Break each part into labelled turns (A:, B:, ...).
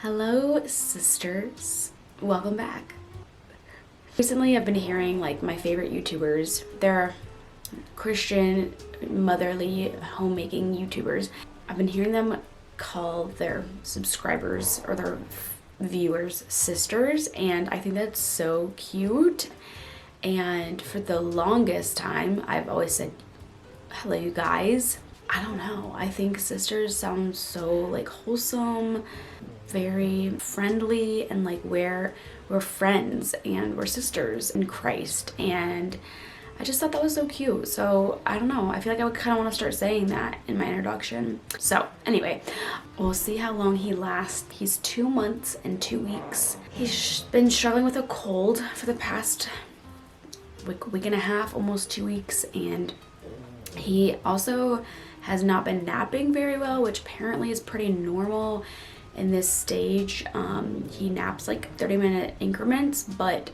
A: Hello, sisters. Welcome back. Recently, I've been hearing like my favorite YouTubers. They're Christian, motherly, homemaking YouTubers. I've been hearing them call their subscribers or their viewers sisters, and I think that's so cute. And for the longest time, I've always said, hello, you guys. I don't know. I think sisters sound so like wholesome, very friendly, and like we're friends and we're sisters in Christ. And I just thought that was so cute. So I don't know. I feel like I would kind of want to start saying that in my introduction. So anyway, we'll see how long he lasts. He's 2 months and 2 weeks. He's been struggling with a cold for the past week and a half, almost 2 weeks, and he also has not been napping very well, which apparently is pretty normal in this stage. He naps like 30-minute increments, but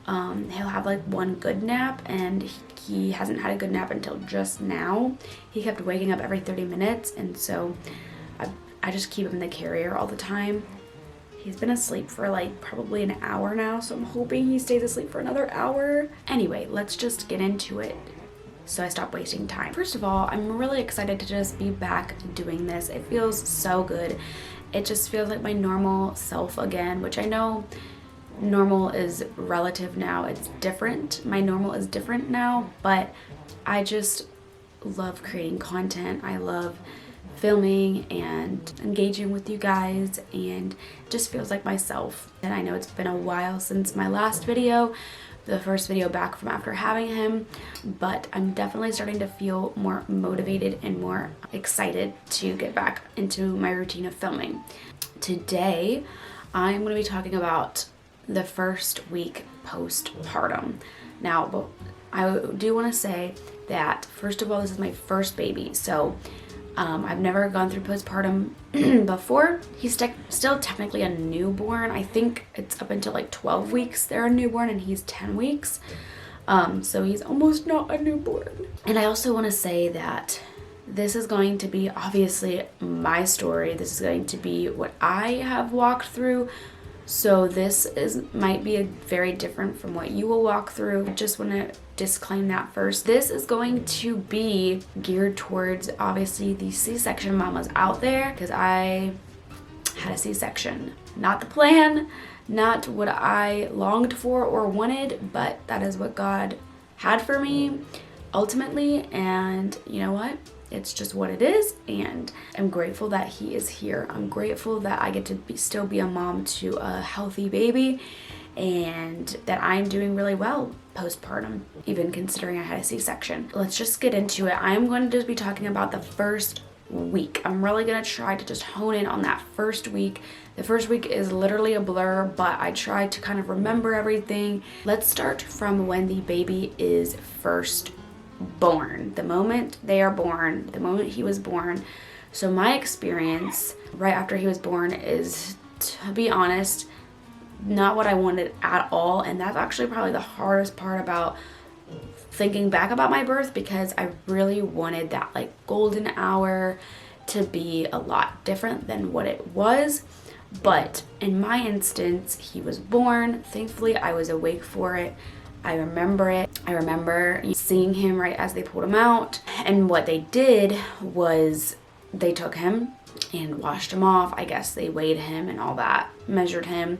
A: he'll have like one good nap, and he hasn't had a good nap until just now. He kept waking up every 30 minutes, and so I just keep him in the carrier all the time. He's been asleep for like probably an hour now, so I'm hoping he stays asleep for another hour. Anyway, let's just get into it so I stop wasting time. First of all, I'm really excited to just be back doing this. It feels so good. It just feels like my normal self again, which I know normal is relative now. It's different. My normal is different now, but I just love creating content. I love filming and engaging with you guys, and it just feels like myself. And I know it's been a while since my last video, the first video back from after having him, but I'm definitely starting to feel more motivated and more excited to get back into my routine of filming. Today, I'm going to be talking about the first week postpartum. Now, I do want to say that, first of all, this is my first baby, so I've never gone through postpartum before. He's still technically a newborn. I think it's up until like 12 weeks they're a newborn, and he's 10 weeks. So he's almost not a newborn. And I also want to say that this is going to be obviously my story. This is going to be what I have walked through. So this might be very different from what you will walk through. I just want to disclaim that first. This is going to be geared towards obviously the C-section mamas out there, because I had a C-section. Not the plan, not what I longed for or wanted, but that is what God had for me ultimately. And you know what? It's just what it is, and I'm grateful that he is here. I'm grateful that I get to still be a mom to a healthy baby, and that I'm doing really well postpartum, even considering I had a C-section. Let's just get into it. I'm going to just be talking about the first week. I'm really going to try to just hone in on that first week. The first week is literally a blur, but I try to kind of remember everything. Let's start from when the baby is first born. The moment they are born, the moment he was born. So my experience right after he was born is, to be honest, not what I wanted at all. And that's actually probably the hardest part about thinking back about my birth, because I really wanted that like golden hour to be a lot different than what it was. But in my instance, he was born. Thankfully, I was awake for it. I remember it. I remember seeing him right as they pulled him out. And what they did was they took him and washed him off. I guess they weighed him and all that, measured him,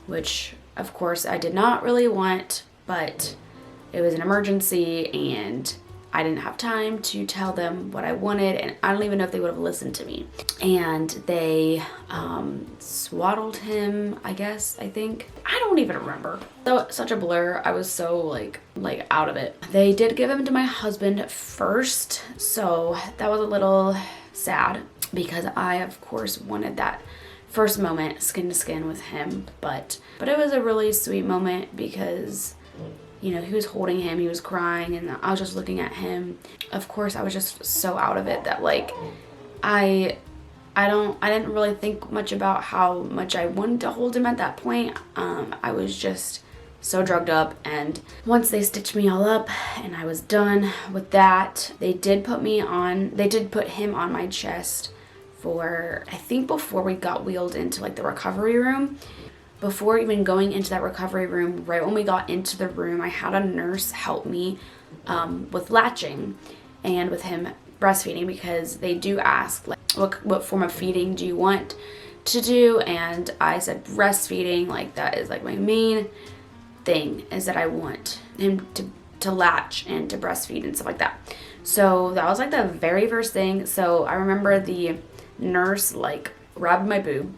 A: which of course I did not really want, but it was an emergency and I didn't have time to tell them what I wanted, and I don't even know if they would have listened to me. And they swaddled him, I think. I don't even remember. So such a blur. I was so like out of it. They did give him to my husband first, so that was a little sad, because I of course wanted that first moment skin to skin with him, but it was a really sweet moment, because you know, he was holding him, he was crying, and I was just looking at him. Of course, I was just so out of it that like I didn't really think much about how much I wanted to hold him at that point. I was just so drugged up, and once they stitched me all up and I was done with that, they did put him on my chest for, I think before we got wheeled into like the recovery room. Before even going into that recovery room, right when we got into the room, I had a nurse help me with latching and with him breastfeeding, because they do ask like what form of feeding do you want to do, and I said breastfeeding. Like that is like my main thing, is that I want him to latch and to breastfeed and stuff like that. So that was like the very first thing. So I remember the nurse like grabbed my boob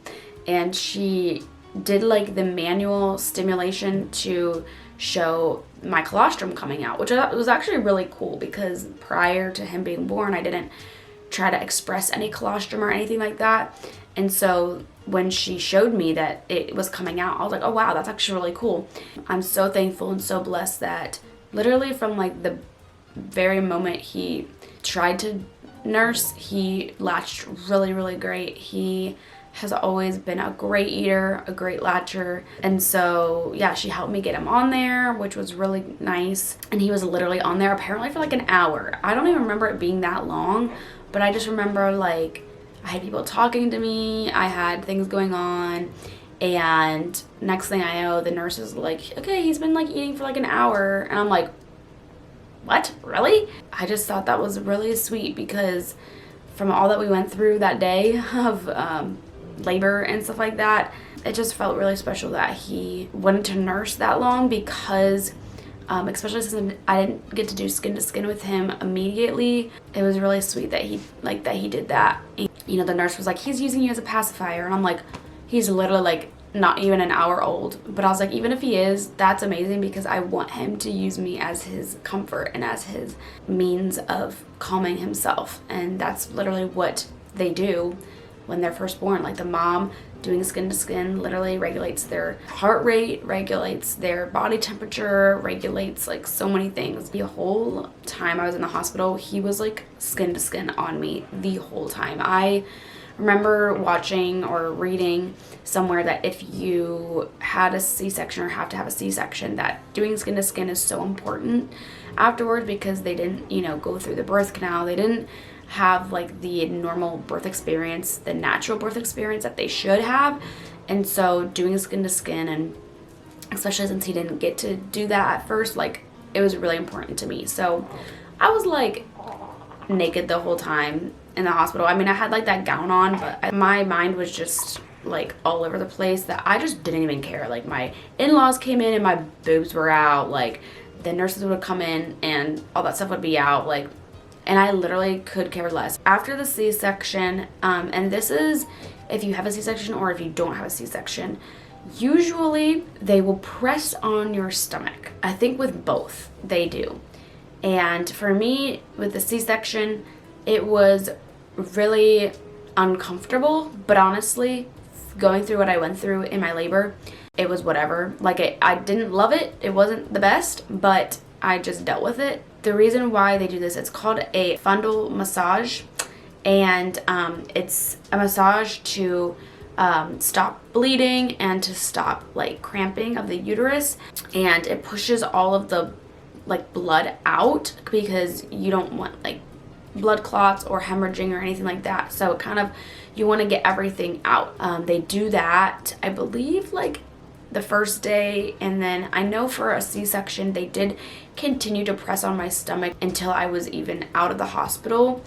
A: and she did like the manual stimulation to show my colostrum coming out, which was actually really cool, because prior to him being born, I didn't try to express any colostrum or anything like that. And so when she showed me that it was coming out, I was like, oh wow, that's actually really cool. I'm so thankful and so blessed that literally from like the very moment he tried to nurse, he latched really, really great. He has always been a great eater, a great latcher. And so, yeah, she helped me get him on there, which was really nice. And he was literally on there apparently for like an hour. I don't even remember it being that long, but I just remember like I had people talking to me, I had things going on, and next thing I know, the nurse is like, okay, he's been like eating for like an hour. And I'm like, what? Really? I just thought that was really sweet, because from all that we went through that day of labor and stuff like that, it just felt really special that he wanted to nurse that long, because especially since I didn't get to do skin to skin with him immediately, it was really sweet that he did that. You know, the nurse was like, he's using you as a pacifier, and I'm like, he's literally like not even an hour old. But I was like, even if he is, that's amazing, because I want him to use me as his comfort and as his means of calming himself. And that's literally what they do when they're first born. Like the mom doing skin to skin literally regulates their heart rate, regulates their body temperature, regulates like so many things. The whole time I was in the hospital, he was like skin to skin on me the whole time. I remember watching or reading somewhere that if you had a C-section or have to have a C-section, that doing skin to skin is so important afterwards, because they didn't, you know, go through the birth canal. They didn't have like the normal birth experience, the natural birth experience that they should have. And so doing skin to skin, and especially since he didn't get to do that at first, like it was really important to me. So I was like naked the whole time in the hospital. I mean, I had like that gown on, but my mind was just like all over the place, that I just didn't even care. Like my in-laws came in and my boobs were out, like the nurses would come in and all that stuff would be out, like, and I literally could care less. After the C-section, and this is if you have a C-section or if you don't have a C-section, usually they will press on your stomach. I think with both they do. And for me, with the C-section, it was really uncomfortable, but honestly, going through what I went through in my labor, it was whatever. Like I didn't love it. It wasn't the best, but I just dealt with it. The reason why they do this, it's called a fundal massage, and it's a massage to stop bleeding and to stop like cramping of the uterus, and it pushes all of the like blood out, because you don't want like blood clots or hemorrhaging or anything like that. So it kind of, you want to get everything out. They do that, I believe, like the first day, and then I know for a C-section they did continue to press on my stomach until I was even out of the hospital.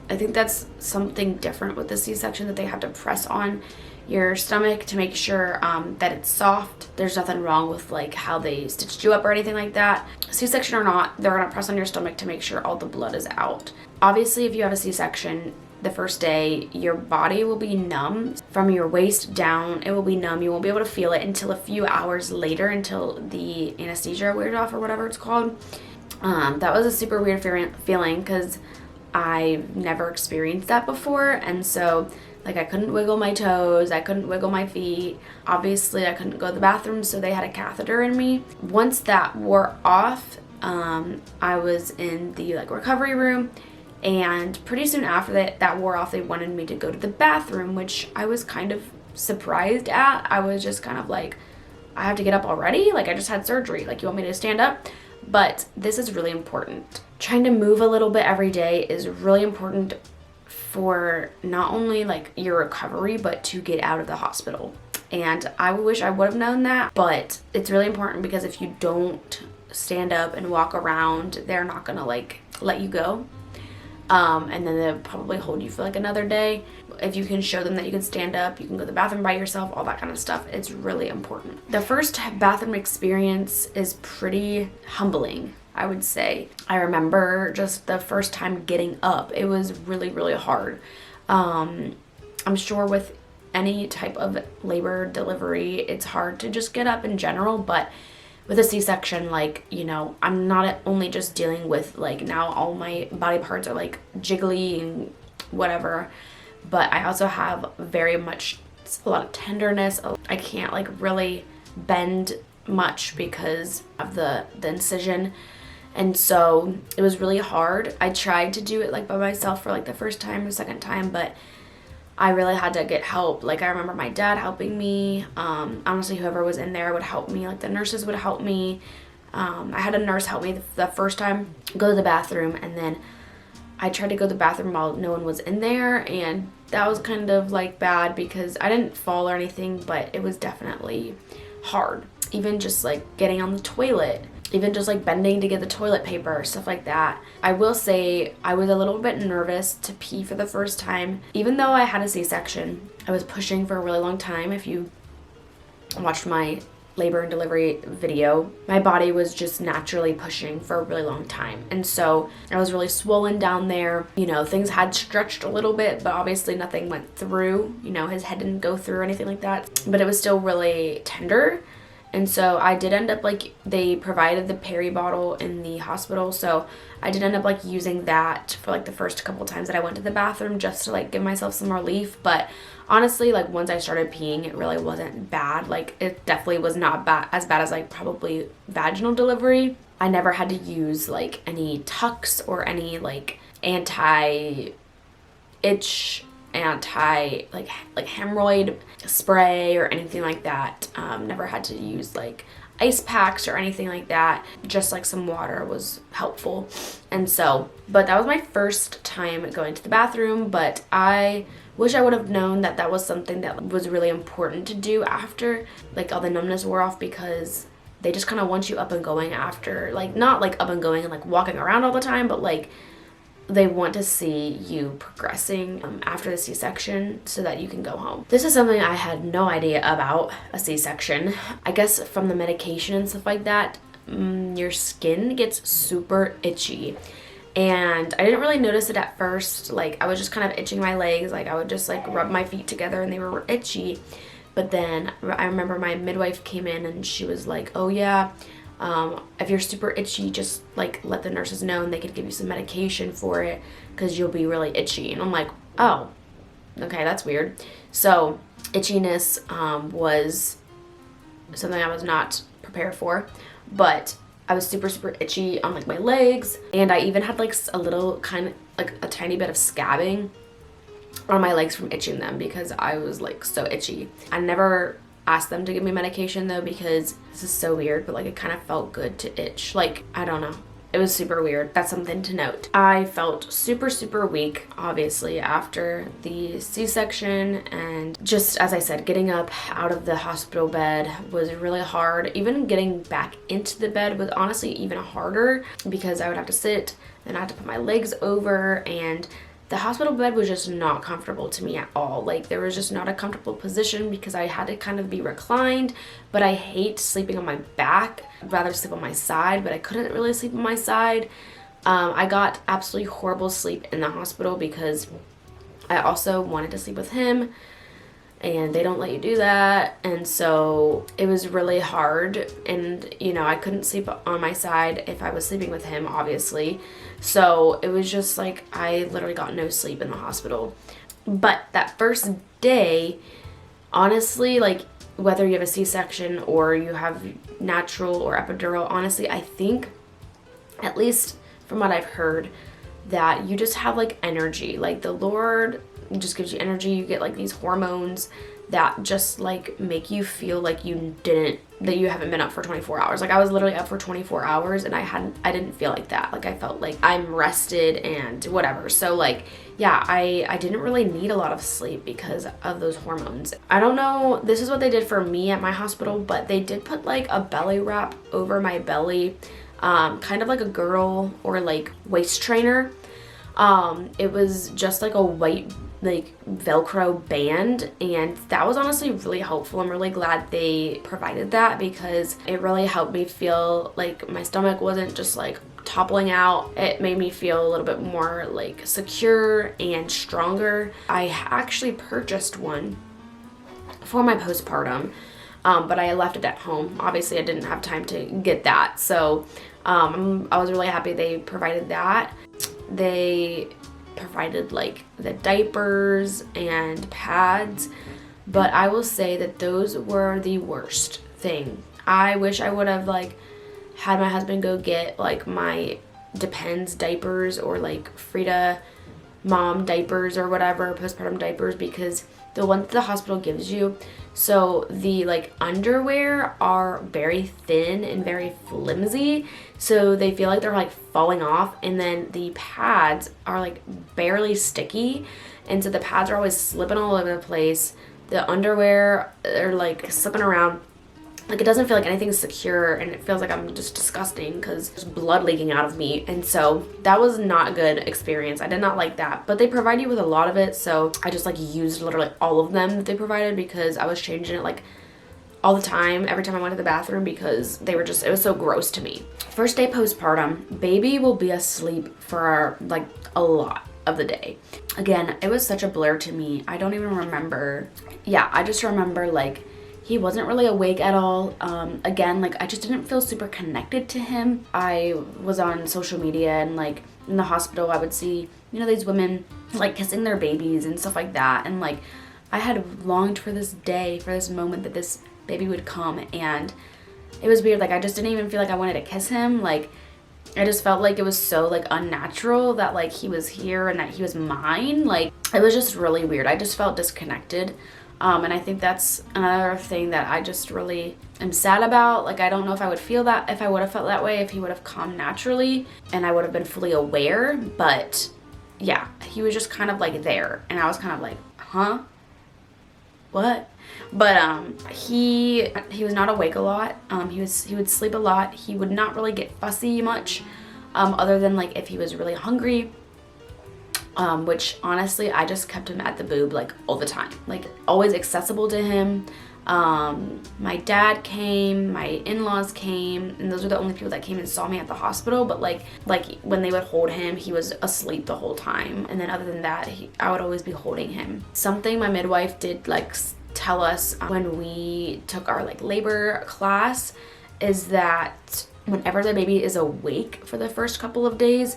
A: I think that's something different with the C-section, that they have to press on your stomach to make sure that it's soft. There's nothing wrong with like how they stitched you up or anything like that. C-section or not, they're gonna press on your stomach to make sure all the blood is out. Obviously, if you have a C-section, the first day your body will be numb from your waist down. It will be numb. You won't be able to feel it until a few hours later, until the anesthesia wears off or whatever it's called. That was a super weird feeling, because I've never experienced that before, and so like I couldn't wiggle my toes, I couldn't wiggle my feet. Obviously, I couldn't go to the bathroom, so they had a catheter in me. Once that wore off, I was in the like recovery room, and pretty soon after that wore off, they wanted me to go to the bathroom, which I was kind of surprised at. I was just kind of like, I have to get up already? Like I just had surgery. Like you want me to stand up? But this is really important. Trying to move a little bit every day is really important for not only like your recovery, but to get out of the hospital. And I wish I would have known that, but it's really important because if you don't stand up and walk around, they're not gonna like let you go. And then they'll probably hold you for like another day. If you can show them that you can stand up, you can go to the bathroom by yourself, all that kind of stuff, it's really important. The first bathroom experience is pretty humbling, I would say. I remember just the first time getting up, it was really, really hard. I'm sure with any type of labor delivery, it's hard to just get up in general, but with a C-section, like, you know, I'm not only just dealing with like now all my body parts are like jiggly and whatever, but I also have very much a lot of tenderness. I can't like really bend much because of the incision. And so it was really hard. I tried to do it like by myself for like the first time or second time, but I really had to get help. Like I remember my dad helping me. Honestly, whoever was in there would help me. Like the nurses would help me. I had a nurse help me the first time go to the bathroom, and then I tried to go to the bathroom while no one was in there, and that was kind of like bad because I didn't fall or anything, but it was definitely hard. Even just like getting on the toilet, even just like bending to get the toilet paper, stuff like that. I will say I was a little bit nervous to pee for the first time. Even though I had a C-section, I was pushing for a really long time. If you watched my labor and delivery video, my body was just naturally pushing for a really long time. And so I was really swollen down there. You know, things had stretched a little bit, but obviously nothing went through. You know, his head didn't go through or anything like that, but it was still really tender. And so I did end up like, they provided the peri bottle in the hospital, so I did end up like using that for like the first couple times that I went to the bathroom just to like give myself some relief. But honestly, like once I started peeing, it really wasn't bad. Like it definitely was not as bad as like probably vaginal delivery. I never had to use like any tucks or any like anti-itch, like hemorrhoid spray or anything like that. Never had to use like ice packs or anything like that. Just like some water was helpful. And so, but that was my first time going to the bathroom, but I wish I would have known that that was something that was really important to do after like all the numbness wore off, because they just kind of want you up and going after, like not like up and going and like walking around all the time, but like they want to see you progressing after the C-section so that you can go home. This is something I had no idea about a C-section. I guess from the medication and stuff like that, your skin gets super itchy. And I didn't really notice it at first. Like I was just kind of itching my legs. Like I would just like rub my feet together and they were itchy. But then I remember my midwife came in and she was like, oh yeah, if you're super itchy, just like let the nurses know and they could give you some medication for it because you'll be really itchy. And I'm like, oh, okay, that's weird. So itchiness was something I was not prepared for, but I was super, super itchy on like my legs, and I even had like a little kind of like a tiny bit of scabbing on my legs from itching them because I was like so itchy. I never asked them to give me medication though, because this is so weird, but like it kind of felt good to itch. Like, I don't know. It was super weird. That's something to note. I felt super, super weak, obviously, after the C-section. And just as I said, getting up out of the hospital bed was really hard. Even getting back into the bed was honestly even harder because I would have to sit and I had to put my legs over, and the hospital bed was just not comfortable to me at all. Like there was just not a comfortable position because I had to kind of be reclined, but I hate sleeping on my back. I'd rather sleep on my side, but I couldn't really sleep on my side. I got absolutely horrible sleep in the hospital because I also wanted to sleep with him, and they don't let you do that. And so it was really hard, and you know, I couldn't sleep on my side if I was sleeping with him, obviously. So it was just like I literally got no sleep in the hospital. But that first day, honestly, like whether you have a C-section or you have natural or epidural, honestly, I think, at least from what I've heard, that you just have like energy. Like the Lord just gives you energy. You get like these hormones that just like make you feel like that you haven't been up for 24 hours. Like I was literally up for 24 hours and I didn't feel like that. Like I felt like I'm rested and whatever. So like, yeah, I didn't really need a lot of sleep because of those hormones. I don't know, this is what they did for me at my hospital, but they did put like a belly wrap over my belly, kind of like a girl or like waist trainer. It was just like a white like Velcro band, and that was honestly really helpful. I'm really glad they provided that because it really helped me feel like my stomach wasn't just like toppling out. It made me feel a little bit more like secure and stronger. I actually purchased one for my postpartum, but I left it at home. Obviously I didn't have time to get that, so I was really happy they provided that. They provided like the diapers and pads, but I will say that those were the worst thing. I wish I would have like had my husband go get like my Depends diapers or like Frida mom diapers or whatever, postpartum diapers, because the ones that the hospital gives you, so the like underwear are very thin and very flimsy, so they feel like they're like falling off, and then the pads are like barely sticky, and so the pads are always slipping all over the place. The underwear are like slipping around. Like it doesn't feel like anything's secure, and it feels like I'm just disgusting because there's blood leaking out of me. And so that was not a good experience. I did not like that, but they provide you with a lot of it. So I just like used literally all of them that they provided because I was changing it like all the time, every time I went to the bathroom, because they were just, it was so gross to me. First day postpartum, baby will be asleep for like a lot of the day. Again, it was such a blur to me. I don't even remember. Yeah, I just remember like he wasn't really awake at all. Again, like I just didn't feel super connected to him. I was on social media and like in the hospital I would see, you know, these women like kissing their babies and stuff like that. And like I had longed for this day, for this moment that this baby would come, and it was weird. Like I just didn't even feel like I wanted to kiss him. Like I just felt like it was so like unnatural that like he was here and that he was mine. Like it was just really weird. I just felt disconnected. And I think that's another thing that I just really am sad about. Like, I don't know if I would feel that, if I would have felt that way, if he would have come naturally and I would have been fully aware. But yeah, he was just kind of like there. And I was kind of like, huh? What? But he was not awake a lot. He would sleep a lot. He would not really get fussy much, other than like if he was really hungry. Which honestly, I just kept him at the boob like all the time, like always accessible to him. My dad came, my in-laws came, and those were the only people that came and saw me at the hospital. But like when they would hold him, he was asleep the whole time. And then other than that, I would always be holding him. Something my midwife did like tell us when we took our like labor class is that whenever the baby is awake for the first couple of days,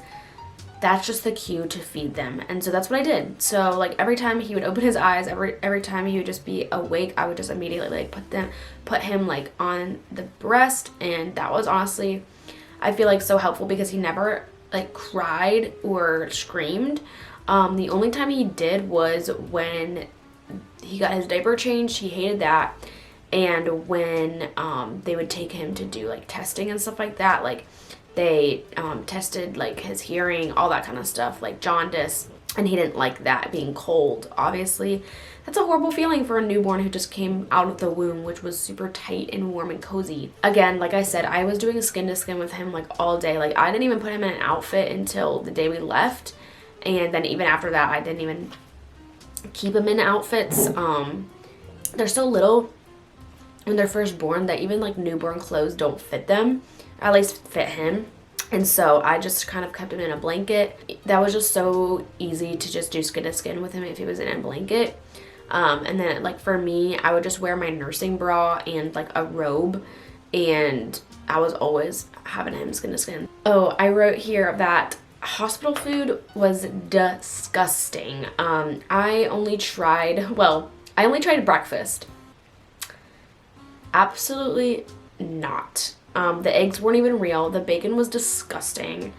A: that's just the cue to feed them. And so that's what I did. So like every time he would open his eyes, every time he would just be awake, I would just immediately like put him like on the breast. And that was honestly, I feel like so helpful because he never like cried or screamed. The only time he did was when he got his diaper changed. He hated that. And when they would take him to do like testing and stuff like that, like they tested like his hearing, all that kind of stuff, like jaundice, and he didn't like that being cold. Obviously, that's a horrible feeling for a newborn who just came out of the womb, which was super tight and warm and cozy. Again, like I said, I was doing skin to skin with him like all day. Like I didn't even put him in an outfit until the day we left, and then even after that, I didn't even keep him in outfits. They're so little when they're first born that even like newborn clothes don't fit them. At least fit him. And so I just kind of kept him in a blanket. That was just so easy to just do skin to skin with him if he was in a blanket. And then like for me, I would just wear my nursing bra and like a robe, and I was always having him skin to skin. Oh, I wrote here that hospital food was disgusting. I only tried breakfast. Absolutely not. The eggs weren't even real. The bacon was disgusting.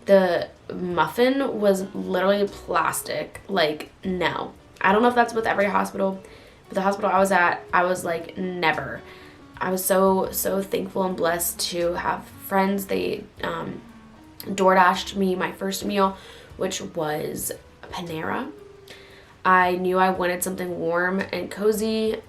A: The muffin was literally plastic. Like, no. I don't know if that's with every hospital, But the hospital I was at, I was like, never. I was so thankful and blessed to have friends. They DoorDashed me my first meal, which was Panera. I knew I wanted something warm and cozy,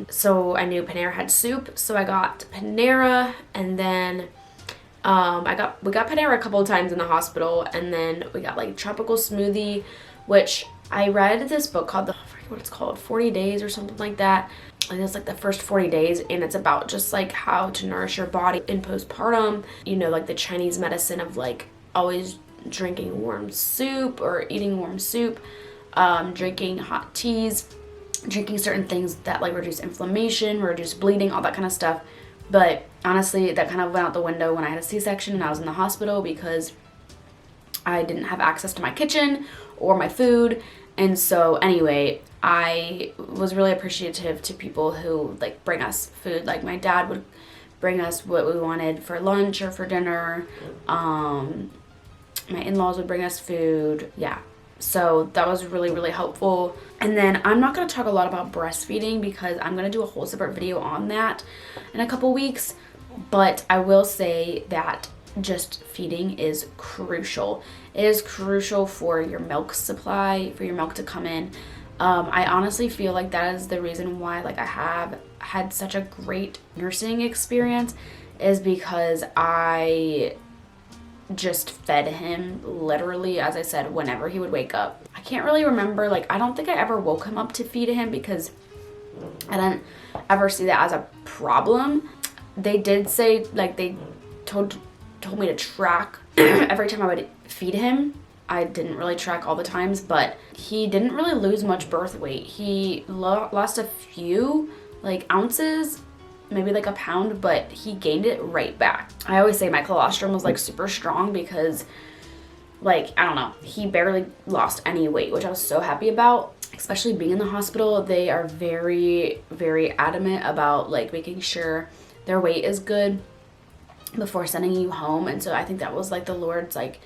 A: so I knew Panera had soup, so I got Panera, and then we got Panera a couple of times in the hospital, and then we got like tropical smoothie, which I read this book called, I forget what it's called, 40 Days or something like that. And it's like the first 40 days, and it's about just like how to nourish your body in postpartum, you know, like the Chinese medicine of like always drinking warm soup or eating warm soup, drinking hot teas, drinking certain things that like reduce inflammation, reduce bleeding, all that kind of stuff. But honestly, that kind of went out the window when I had a C-section and I was in the hospital, because I didn't have access to my kitchen or my food. And so anyway, I was really appreciative to people who like bring us food. Like my dad would bring us what we wanted for lunch or for dinner. My in-laws would bring us food. Yeah. So that was really, really helpful. And then I'm not going to talk a lot about breastfeeding, because I'm going to do a whole separate video on that in a couple weeks. But I will say that just feeding is crucial. It is crucial for your milk supply, for your milk to come in. I honestly feel like that is the reason why like I have had such a great nursing experience, is because I just fed him literally, as I said, whenever he would wake up. I can't really remember, like I don't think I ever woke him up to feed him, because I didn't ever see that as a problem. They did say, like they told me to track every time I would feed him. I didn't really track all the times, but he didn't really lose much birth weight. He lost a few like ounces, maybe like a pound, but he gained it right back. I always say my colostrum was like super strong, because like, I don't know, he barely lost any weight, which I was so happy about. Especially being in the hospital, they are very, very adamant about like making sure their weight is good before sending you home. And so I think that was like the Lord's like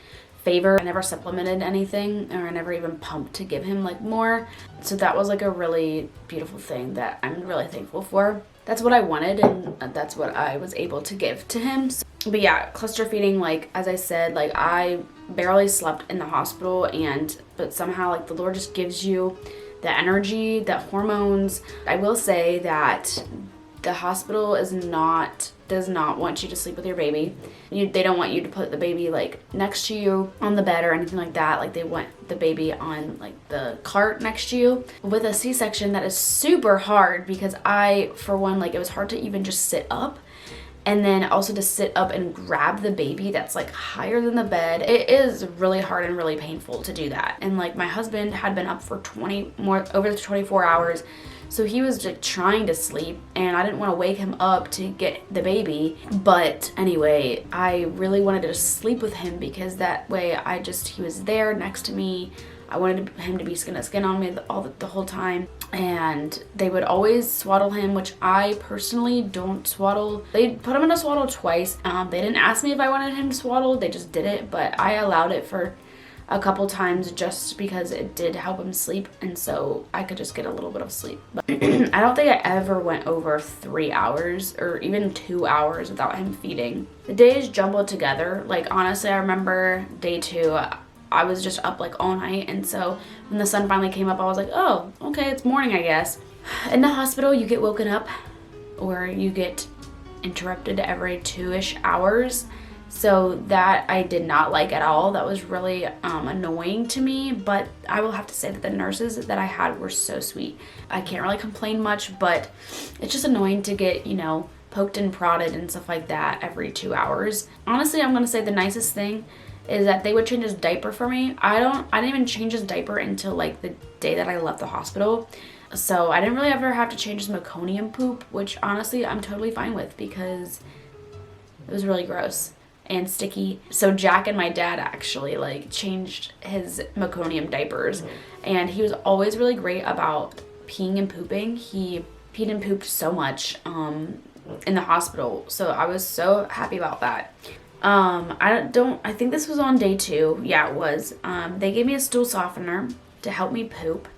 A: favor. I never supplemented anything, or I never even pumped to give him like more. So that was like a really beautiful thing that I'm really thankful for. That's what I wanted, and that's what I was able to give to him. So, but yeah, cluster feeding, like as I said, like I barely slept in the hospital, but somehow like the Lord just gives you the energy, the hormones. I will say that the hospital does not want you to sleep with your baby. They don't want you to put the baby like next to you on the bed or anything like that. Like they want the baby on like the cart next to you. With a C-section, that is super hard, because for one, like it was hard to even just sit up. And then also to sit up and grab the baby that's like higher than the bed. It is really hard and really painful to do that. And like my husband had been up for over 24 hours. So he was just trying to sleep, and I didn't want to wake him up to get the baby. But anyway, I really wanted to sleep with him, because that way he was there next to me. I wanted him to be skin to skin on me the whole time. And they would always swaddle him, which I personally don't swaddle. They put him in a swaddle twice. They didn't ask me if I wanted him swaddled. They just did it, but I allowed it for a couple times just because it did help him sleep, and so I could just get a little bit of sleep. But I don't think I ever went over 3 hours or even 2 hours without him feeding. The days jumbled together. Like honestly, I remember day 2, I was just up like all night, and so when the sun finally came up, I was like, oh, okay, it's morning, I guess. In the hospital, you get woken up, or you get interrupted every 2-ish hours. So that I did not like at all. That was really annoying to me, but I will have to say that the nurses that I had were so sweet. I can't really complain much, but it's just annoying to get, poked and prodded and stuff like that every 2 hours. Honestly, I'm going to say the nicest thing is that they would change his diaper for me. I didn't even change his diaper until like the day that I left the hospital. So I didn't really ever have to change his meconium poop, which honestly I'm totally fine with, because it was really gross and sticky. So Jack and my dad actually like changed his meconium diapers, and he was always really great about peeing and pooping. He peed and pooped so much in the hospital, so I was so happy about that. I think this was on day 2. Yeah, it was. They gave me a stool softener to help me poop,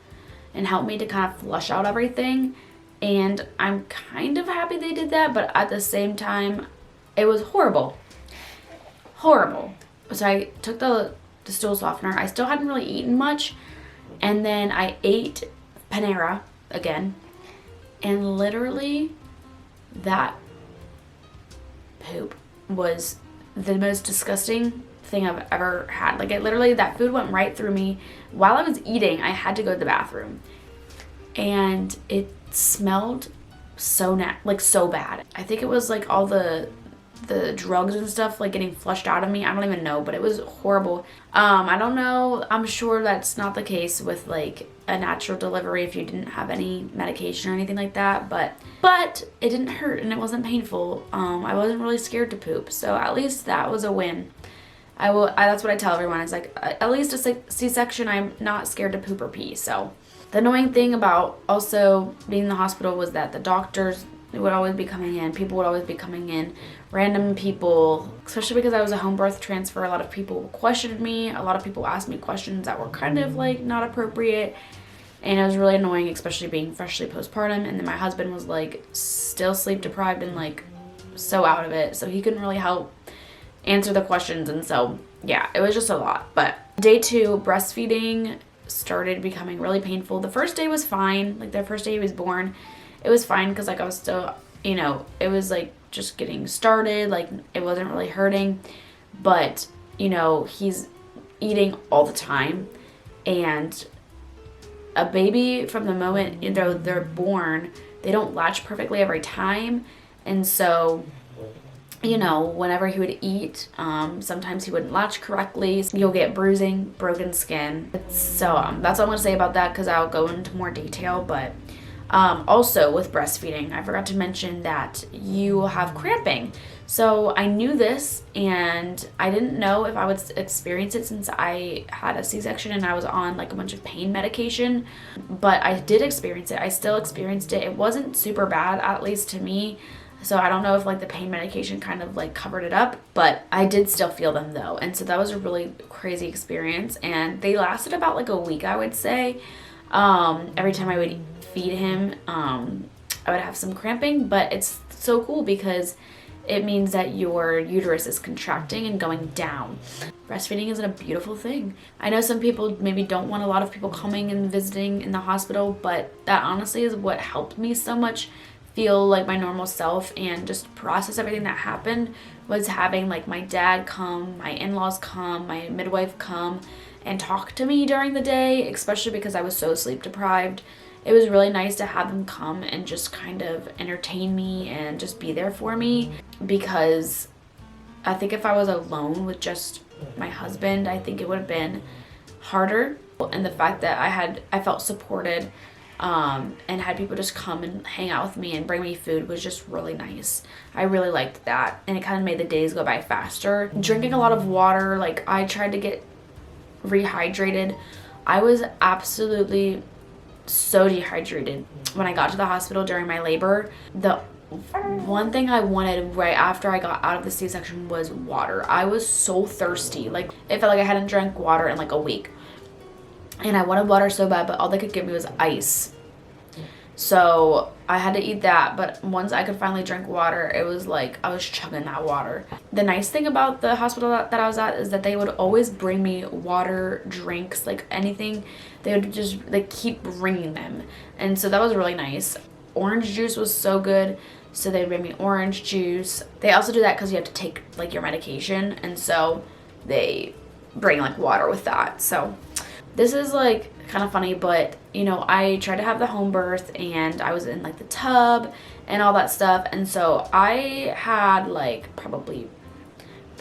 A: and help me to kind of flush out everything. And I'm kind of happy they did that, but at the same time, it was horrible. Horrible. So I took the stool softener. I still hadn't really eaten much. And then I ate Panera again. And literally, that poop was the most disgusting thing I've ever had. Like, it literally, that food went right through me. While I was eating, I had to go to the bathroom. And it smelled so so bad. I think it was like all the drugs and stuff like getting flushed out of me. I don't even know, but it was horrible. I don't know. I'm sure that's not the case with like a natural delivery if you didn't have any medication or anything like that, but it didn't hurt and it wasn't painful. I wasn't really scared to poop, so at least that was a win. That's what I tell everyone. It's like, at least a C-section, I'm not scared to poop or pee. So the annoying thing about also being in the hospital was that the doctors would always be coming in. People would always be coming in. Random people, especially because I was a home birth transfer, a lot of people questioned me. A lot of people asked me questions that were kind of like not appropriate. And it was really annoying, especially being freshly postpartum. And then my husband was like still sleep deprived and like so out of it. So he couldn't really help answer the questions. And so, yeah, it was just a lot. But day 2, breastfeeding started becoming really painful. The first day was fine. Like the first day he was born, it was fine because like I was still, you know, it was like just getting started. Like it wasn't really hurting. But, you know, he's eating all the time. And a baby, from the moment they're born, they don't latch perfectly every time. And so, you know, whenever he would eat, sometimes he wouldn't latch correctly. You'll get bruising, broken skin. So that's all I'm going to say about that, because I'll go into more detail. But also with breastfeeding, I forgot to mention that you will have cramping. So I knew this, and I didn't know if I would experience it since I had a C-section and I was on like a bunch of pain medication. But I did experience it. I still experienced it. It wasn't super bad, at least to me. So I don't know if like the pain medication kind of like covered it up, but I did still feel them though. And so that was a really crazy experience, and they lasted about like a week, I would say. Every time I would feed him, I would have some cramping, but it's so cool because it means that your uterus is contracting and going down. Breastfeeding isn't a beautiful thing. I know some people maybe don't want a lot of people coming and visiting in the hospital, but that honestly is what helped me so much feel like my normal self and just process everything that happened, was having like my dad come, my in-laws come, my midwife come and talk to me during the day, especially because I was so sleep deprived. It was really nice to have them come and just kind of entertain me and just be there for me, because I think if I was alone with just my husband, I think it would have been harder. And the fact that I felt supported and had people just come and hang out with me and bring me food was just really nice. I really liked that, and it kind of made the days go by faster. Drinking a lot of water, like I tried to get rehydrated. I was absolutely so dehydrated when I got to the hospital during my labor. The one thing I wanted right after I got out of the C-section was water. I was so thirsty. Like it felt like I hadn't drank water in like a week. And I wanted water so bad, but all they could give me was ice. So I had to eat that, but once I could finally drink water, it was like I was chugging that water. The nice thing about the hospital that I was at is that they would always bring me water, drinks, like anything. They would just like keep bringing them. And so that was really nice. Orange juice was so good. So they'd bring me orange juice. They also do that because you have to take like your medication. And so they bring like water with that. So this is like kind of funny, but you know, I tried to have the home birth and I was in like the tub and all that stuff, and so I had like probably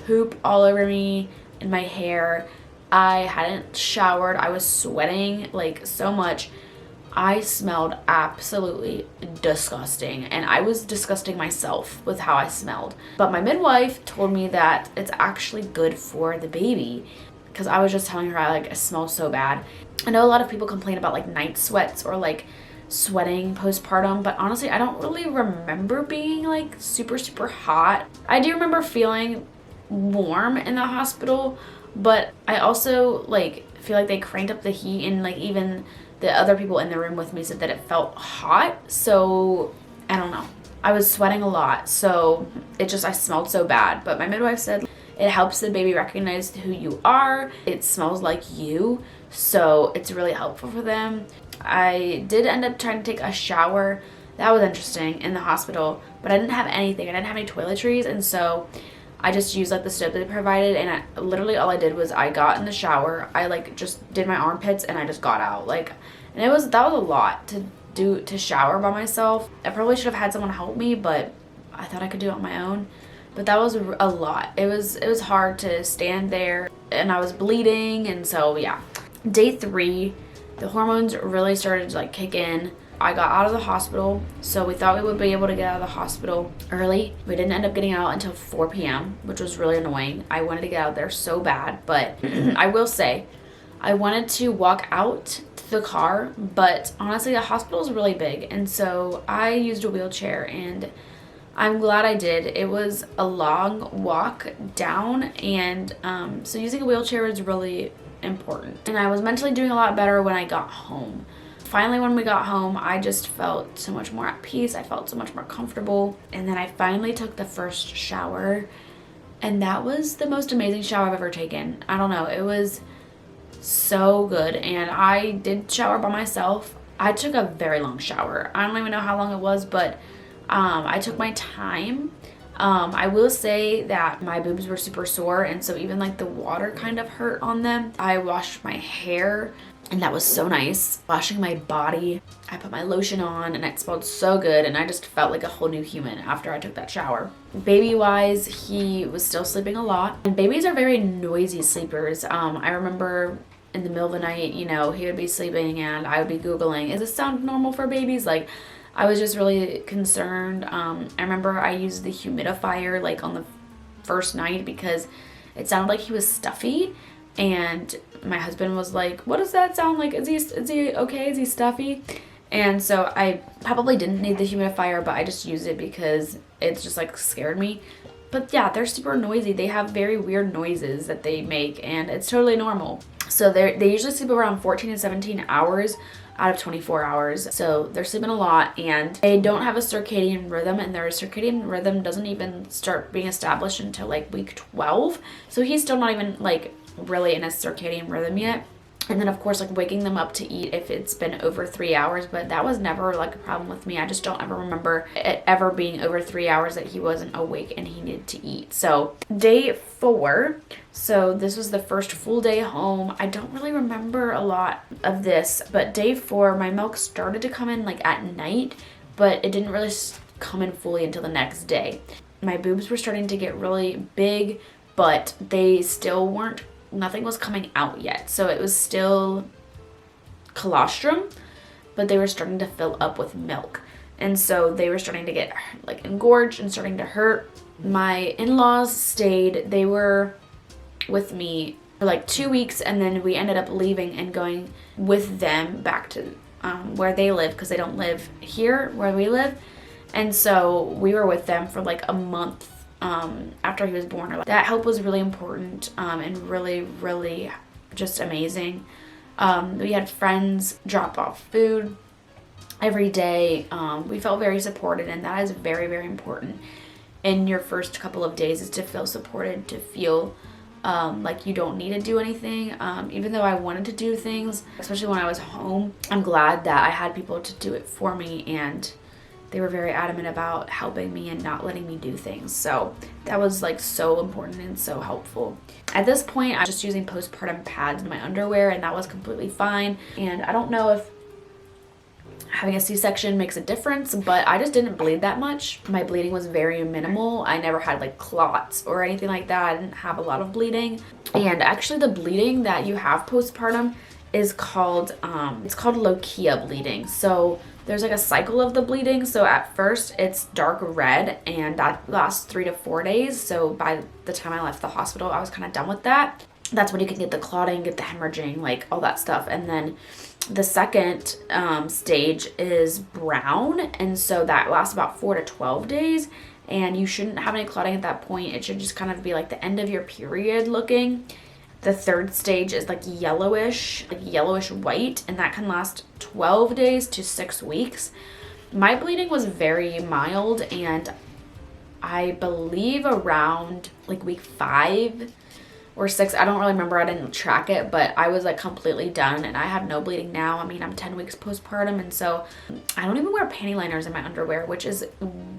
A: poop all over me and my hair. I hadn't showered. I was sweating like so much. I smelled absolutely disgusting, and I was disgusting myself with how I smelled. But my midwife told me that it's actually good for the baby, because I was just telling her I smell so bad. I know a lot of people complain about like night sweats or like sweating postpartum, but honestly I don't really remember being like super hot. I do remember feeling warm in the hospital, but I also like feel like they cranked up the heat, and like even the other people in the room with me said that it felt hot. So I don't know. I was sweating a lot. So I smelled so bad. But my midwife said it helps the baby recognize who you are. It smells like you. So it's really helpful for them. I did end up trying to take a shower. That was interesting in the hospital. But I didn't have anything. I didn't have any toiletries. And so I just used like the soap that they provided, and literally all I did was I got in the shower, I like just did my armpits, and I just got out. Like, and that was a lot to do, to shower by myself. I probably should have had someone help me, but I thought I could do it on my own. But that was a lot. It was hard to stand there, and I was bleeding, and so yeah. Day 3, the hormones really started to like kick in. I got out of the hospital, so we thought we would be able to get out of the hospital early. We didn't end up getting out until 4 p.m., which was really annoying. I wanted to get out there so bad, but I will say, I wanted to walk out to the car, but honestly, the hospital is really big, and so I used a wheelchair, and I'm glad I did. It was a long walk down, and so using a wheelchair is really important. And I was mentally doing a lot better when I got home. Finally, when we got home, I just felt so much more at peace. I felt so much more comfortable. And then I finally took the first shower, and that was the most amazing shower I've ever taken. I don't know, it was so good. And I did shower by myself. I took a very long shower. I don't even know how long it was, but I took my time. I will say that my boobs were super sore, and so even like the water kind of hurt on them. I washed my hair, and that was so nice. Washing my body, I put my lotion on, and it smelled so good, and I just felt like a whole new human after I took that shower. Baby-wise, he was still sleeping a lot, and babies are very noisy sleepers. I remember in the middle of the night, you know, he would be sleeping, and I would be Googling, is this sound normal for babies? Like, I was just really concerned. I remember I used the humidifier, like, on the first night because it sounded like he was stuffy. And my husband was like, what does that sound like? Is he okay? Is he stuffy? And so I probably didn't need the humidifier, but I just used it because it's just like scared me. But yeah, they're super noisy. They have very weird noises that they make, and it's totally normal. So they usually sleep around 14 to 17 hours out of 24 hours. So they're sleeping a lot, and they don't have a circadian rhythm, and their circadian rhythm doesn't even start being established until like week 12. So he's still not even like really in a circadian rhythm yet. And then of course, like waking them up to eat if it's been over 3 hours, but that was never like a problem with me. I just don't ever remember it ever being over 3 hours that he wasn't awake and he needed to eat. So day 4, so this was the first full day home. I don't really remember a lot of this, but day 4, my milk started to come in like at night, but it didn't really come in fully until the next day. My boobs were starting to get really big, but they still weren't, nothing was coming out yet. So it was still colostrum, but they were starting to fill up with milk. And so they were starting to get like engorged and starting to hurt. My in-laws stayed, they were with me for like 2 weeks, and then we ended up leaving and going with them back to where they live, because they don't live here where we live. And so we were with them for like a month after he was born. That help was really important, and really, really just amazing. We had friends drop off food every day. We felt very supported, and that is very, very important in your first couple of days, is to feel supported, to feel like you don't need to do anything. Even though I wanted to do things, especially when I was home, I'm glad that I had people to do it for me, and they were very adamant about helping me and not letting me do things. So that was like so important and so helpful. At this point, I'm just using postpartum pads in my underwear, and that was completely fine. And I don't know if having a C-section makes a difference, but I just didn't bleed that much. My bleeding was very minimal. I never had like clots or anything like that. I didn't have a lot of bleeding. And actually the bleeding that you have postpartum is called, it's called lochia bleeding. So there's like a cycle of the bleeding. So at first it's dark red, and that lasts 3 to 4 days. So by the time I left the hospital, I was kind of done with that. That's when you can get the clotting, get the hemorrhaging, like all that stuff. And then the second stage is brown, and so that lasts about 4 to 12 days, and you shouldn't have any clotting at that point. It should just kind of be like the end of your period looking. The third stage is like yellowish white, and that can last 12 days to 6 weeks. My bleeding was very mild, and I believe around like week 5 or 6, I don't really remember, I didn't track it, but I was like completely done and I have no bleeding now. I mean, I'm 10 weeks postpartum, and so I don't even wear panty liners in my underwear, which is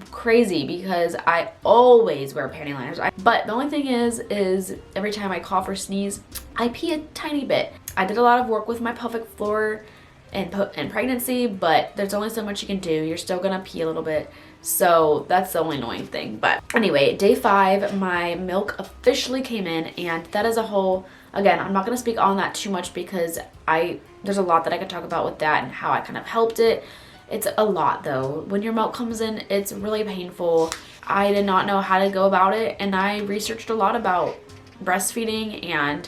A: crazy because I always wear panty liners. But the only thing is every time I cough or sneeze, I pee a tiny bit. I did a lot of work with my pelvic floor in pregnancy, but there's only so much you can do. You're still gonna pee a little bit. So that's the only annoying thing. But anyway, day 5, my milk officially came in, and that is a whole, again, I'm not going to speak on that too much because there's a lot that I could talk about with that and how I kind of helped it. It's a lot though. When your milk comes in, it's really painful. I did not know how to go about it, and I researched a lot about breastfeeding and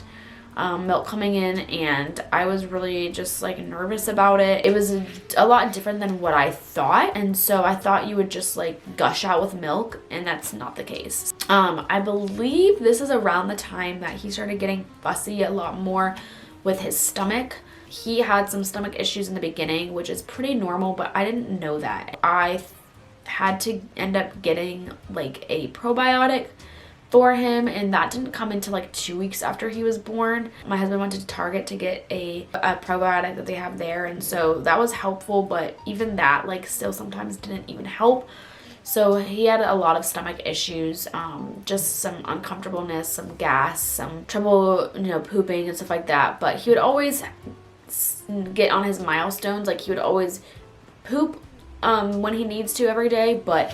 A: milk coming in, and I was really just like nervous about it. It was a lot different than what I thought, and so I thought you would just like gush out with milk, and that's not the case. I believe this is around the time that he started getting fussy a lot more with his stomach. He had some stomach issues in the beginning, which is pretty normal, but I didn't know that. I had to end up getting like a probiotic for him, and that didn't come until like 2 weeks after he was born. My husband went to Target to get a probiotic that they have there, and so that was helpful, but even that like still sometimes didn't even help. So he had a lot of stomach issues, just some uncomfortableness, some gas, some trouble, pooping and stuff like that. But he would always get on his milestones. Like he would always poop when he needs to every day, but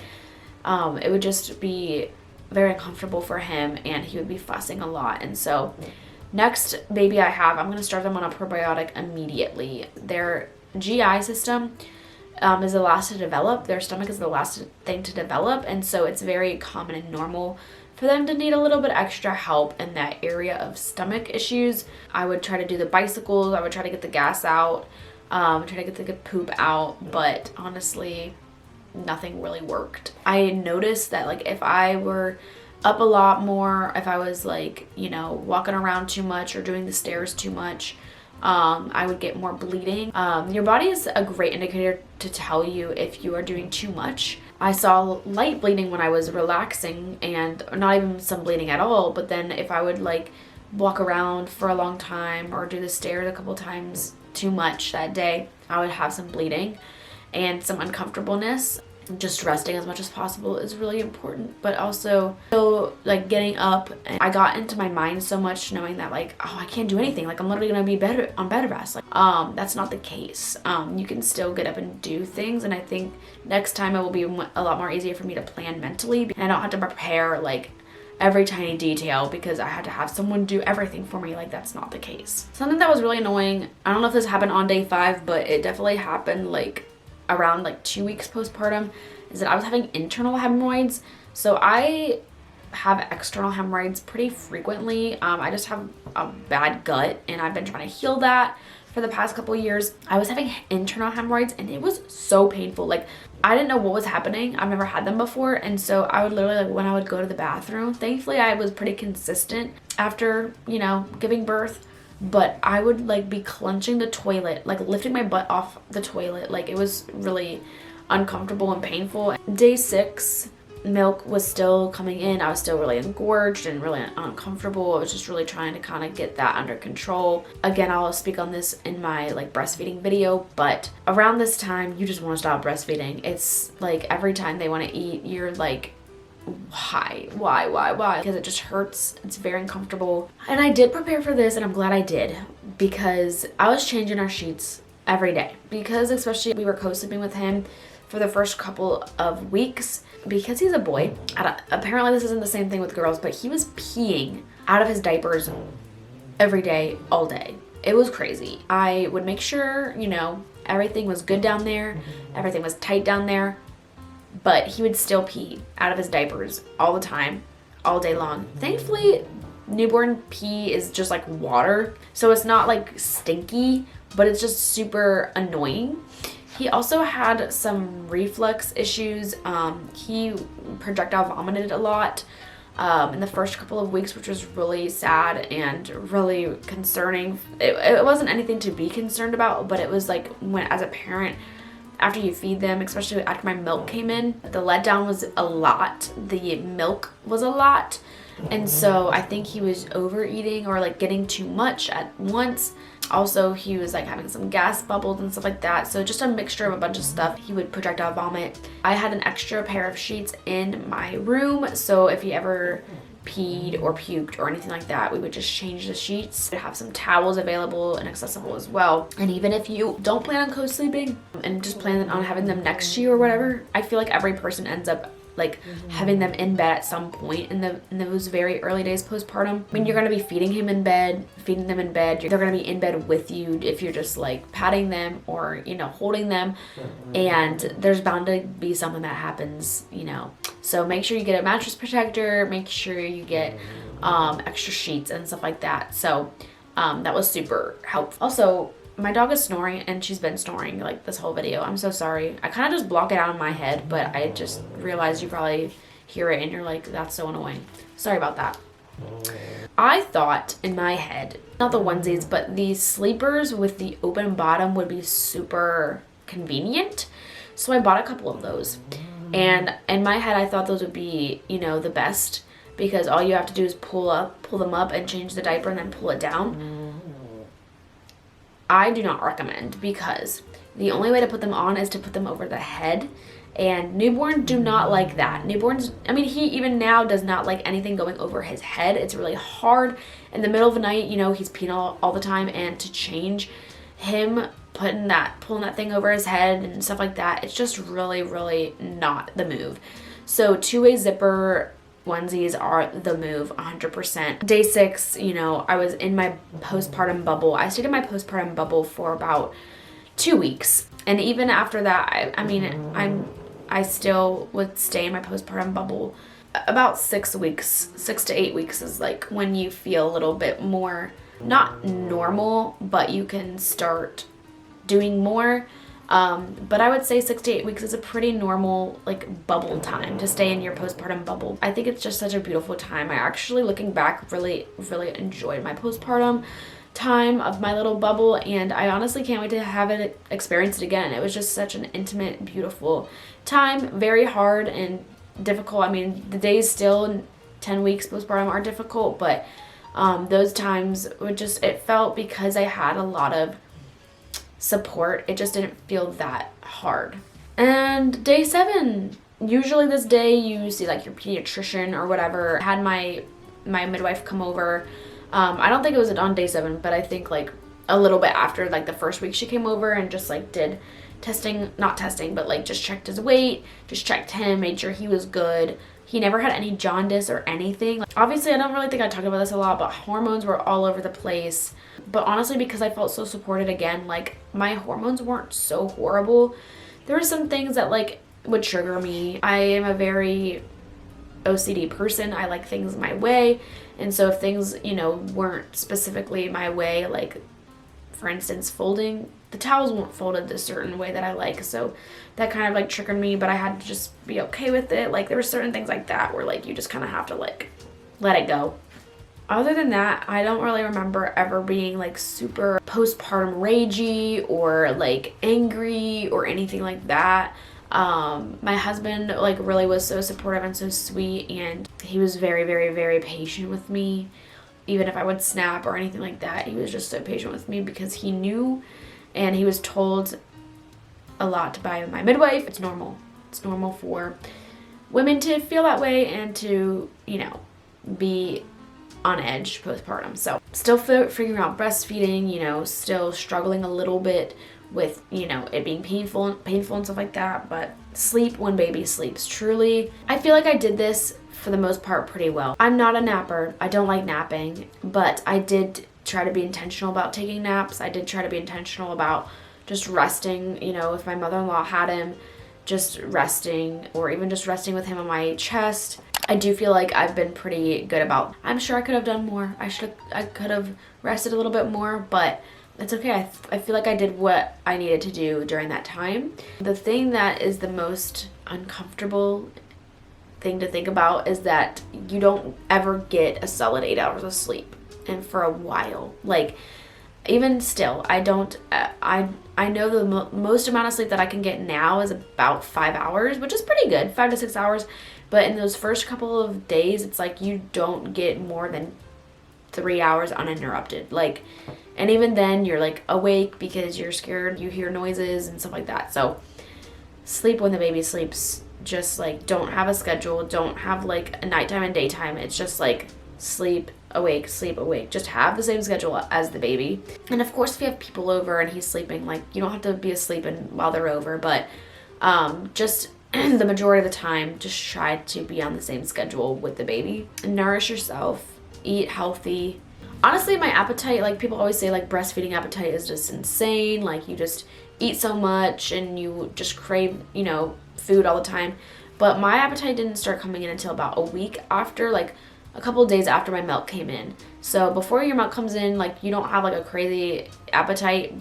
A: it would just be very uncomfortable for him, and he would be fussing a lot. And so next baby I have, I'm going to start them on a probiotic immediately. Their GI system is the last to develop. Their stomach is the last thing to develop, and so it's very common and normal for them to need a little bit extra help in that area of stomach issues. I would try to do the bicycles, I would try to get the gas out, try to get the poop out, but honestly nothing really worked. I noticed that like if I were up a lot more, if I was like, walking around too much or doing the stairs too much, I would get more bleeding. Your body is a great indicator to tell you if you are doing too much. I saw light bleeding when I was relaxing, and not even some bleeding at all, but then if I would like walk around for a long time or do the stairs a couple times too much that day, I would have some bleeding and some uncomfortableness. Just resting as much as possible is really important, but also like getting up. And I got into my mind so much knowing that like, oh, I can't do anything, like I'm literally gonna be better on bed rest. Like that's not the case. You can still get up and do things, and I think next time it will be a lot more easier for me to plan mentally, and I don't have to prepare like every tiny detail because I had to have someone do everything for me. Like that's not the case. Something that was really annoying, I don't know if this happened on day 5, but it definitely happened like around like 2 weeks postpartum, is that I was having internal hemorrhoids. So I have external hemorrhoids pretty frequently. I just have a bad gut, and I've been trying to heal that for the past couple years. I was having internal hemorrhoids, and it was so painful. Like I didn't know what was happening. I've never had them before, and so I would literally like when I would go to the bathroom, thankfully I was pretty consistent after giving birth, but I would like be clenching the toilet, like lifting my butt off the toilet. Like it was really uncomfortable and painful. Day 6, milk was still coming in. I was still really engorged and really uncomfortable. I was just really trying to kind of get that under control. Again, I'll speak on this in my like breastfeeding video, but around this time you just want to stop breastfeeding. It's like every time they want to eat, you're like, why? Because it just hurts. It's very uncomfortable. And I did prepare for this, and I'm glad I did, because I was changing our sheets every day, because especially we were co-sleeping with him for the first couple of weeks. Because he's a boy, apparently this isn't the same thing with girls, but he was peeing out of his diapers every day, all day. It was crazy. I would make sure, everything was good down there, everything was tight down there, but he would still pee out of his diapers all the time, all day long. Thankfully, newborn pee is just like water, so it's not like stinky, but it's just super annoying. He also had some reflux issues. He projectile vomited a lot. in the first couple of weeks, which was really sad and really concerning. It wasn't anything to be concerned about, but it was like when, as a parent, after you feed them, especially after my milk came in, the letdown was a lot. The milk was a lot. And so I think he was overeating or like getting too much at once. Also, he was like having some gas bubbles and stuff like that. So just a mixture of a bunch of stuff. He would projectile vomit. I had an extra pair of sheets in my room. So if he ever peed or puked or anything like that, we would just change the sheets. We'd have some towels available and accessible as well. And even if you don't plan on co-sleeping and just plan on having them next to you or whatever, I feel like every person ends up like having them in bed at some point in those very early days postpartum. I mean, you're gonna be feeding them in bed. They're gonna be in bed with you if you're just like patting them or, you know, holding them. And there's bound to be something that happens, you know. So make sure you get a mattress protector. Make sure you get extra sheets and stuff like that. So that was super helpful. Also, my dog is snoring, and she's been snoring like this whole video. I'm so sorry. I kind of just block it out in my head, but I just realized you probably hear it and you're like, that's so annoying. Sorry about that. I thought in my head, not the onesies, but the sleepers with the open bottom would be super convenient. So I bought a couple of those. And in my head, I thought those would be, you know, the best, because all you have to do is pull them up and change the diaper and then pull it down. I do not recommend, because the only way to put them on is to put them over the head, and newborns do not like that. Newborns, I mean, he even now does not like anything going over his head. It's really hard. In the middle of the night, you know, he's peeing all the time, and to change him pulling that thing over his head and stuff like that, it's just really, really not the move. So two-way zipper onesies are the move 100%. Day 6, you know, I was in my postpartum bubble. I stayed in my postpartum bubble for about 2 weeks. And even after that, I still would stay in my postpartum bubble. About 6 weeks, 6 to 8 weeks is like when you feel a little bit more, not normal, but you can start doing more. But I would say 6 to 8 weeks is a pretty normal like bubble time to stay in your postpartum bubble. I think it's just such a beautiful time. I actually, looking back, really, really enjoyed my postpartum time of my little bubble, and I honestly can't wait to have it experience it again. It was just such an intimate, beautiful time. Very hard and difficult. I mean, the days still in 10 weeks postpartum are difficult, but those times it felt, because I had a lot of support, it just didn't feel that hard. And day 7, usually this day you see like your pediatrician or whatever. I had my midwife come over. I don't think it was on day 7, but I think like a little bit after, like the first week, she came over and just like did not testing, but like just checked his weight, just checked him, made sure he was good. He never had any jaundice or anything. Like, obviously, I don't really think I talk about this a lot, but hormones were all over the place. But honestly, because I felt so supported again, like my hormones weren't so horrible. There were some things that like would trigger me. I am a very OCD person. I like things my way. And so if things, you know, weren't specifically my way, like for instance, folding, the towels weren't folded a certain way that I like. So that kind of like triggered me, but I had to just be okay with it. Like there were certain things like that where like you just kind of have to like let it go. Other than that, I don't really remember ever being like super postpartum ragey or like angry or anything like that. My husband like really was so supportive and so sweet, and he was very, very, very patient with me. Even if I would snap or anything like that, he was just so patient with me because he knew, and he was told a lot by my midwife. It's normal. It's normal for women to feel that way and to, you know, be on edge postpartum. So still figuring out breastfeeding, you know, still struggling a little bit with, you know, it being painful and stuff like that, but sleep when baby sleeps. Truly, I feel like I did this for the most part pretty well. I'm not a napper. I don't like napping, but I did try to be intentional about taking naps. I did try to be intentional about just resting, you know, if my mother-in-law had him, just resting, or even just resting with him on my chest. I do feel like I've been pretty good about, I'm sure I could have done more. I could have rested a little bit more, but it's okay. I feel like I did what I needed to do during that time. The thing that is the most uncomfortable thing to think about is that you don't ever get a solid 8 hours of sleep, and for a while, like, even still, I don't, I know the most amount of sleep that I can get now is about 5 hours, which is pretty good, 5 to 6 hours. But in those first couple of days, it's like you don't get more than 3 hours uninterrupted. Like, and even then you're like awake because you're scared, you hear noises and stuff like that. So sleep when the baby sleeps. Just like, don't have a schedule, don't have like a nighttime and daytime. It's just like sleep, awake, sleep, awake. Just have the same schedule as the baby. And of course, if you have people over and he's sleeping, like, you don't have to be asleep while they're over, but just the majority of the time, just try to be on the same schedule with the baby. Nourish yourself, eat healthy. Honestly, my appetite, like, people always say like breastfeeding appetite is just insane. Like, you just eat so much and you just crave, you know, food all the time. But my appetite didn't start coming in until about a week after, like a couple of days after my milk came in. So before your milk comes in, like, you don't have like a crazy appetite.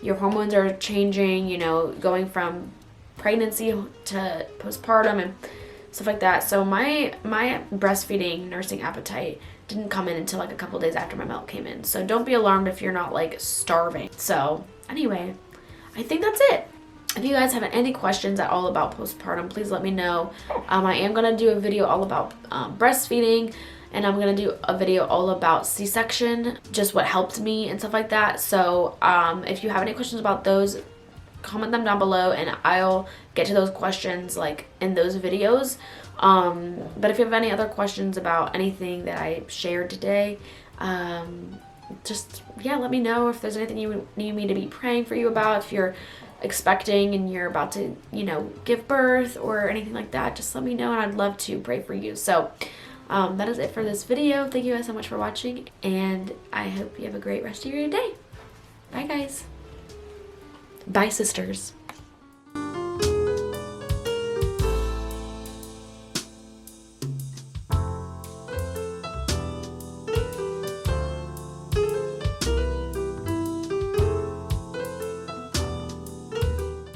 A: Your hormones are changing, you know, going from pregnancy to postpartum and stuff like that. So my breastfeeding nursing appetite didn't come in until like a couple days after my milk came in. So don't be alarmed if you're not like starving. So anyway, I think that's it. If you guys have any questions at all about postpartum, please let me know. I am going to do a video all about breastfeeding, and I'm going to do a video all about C-section, just what helped me and stuff like that. So if you have any questions about those, comment them down below and I'll get to those questions like in those videos. But if you have any other questions about anything that I shared today, just, yeah, let me know. If there's anything you need me to be praying for you about, if you're expecting and you're about to, you know, give birth or anything like that, just let me know and I'd love to pray for you. So that is it for this video. Thank you guys so much for watching, and I hope you have a great rest of your day. Bye guys. Bye sisters.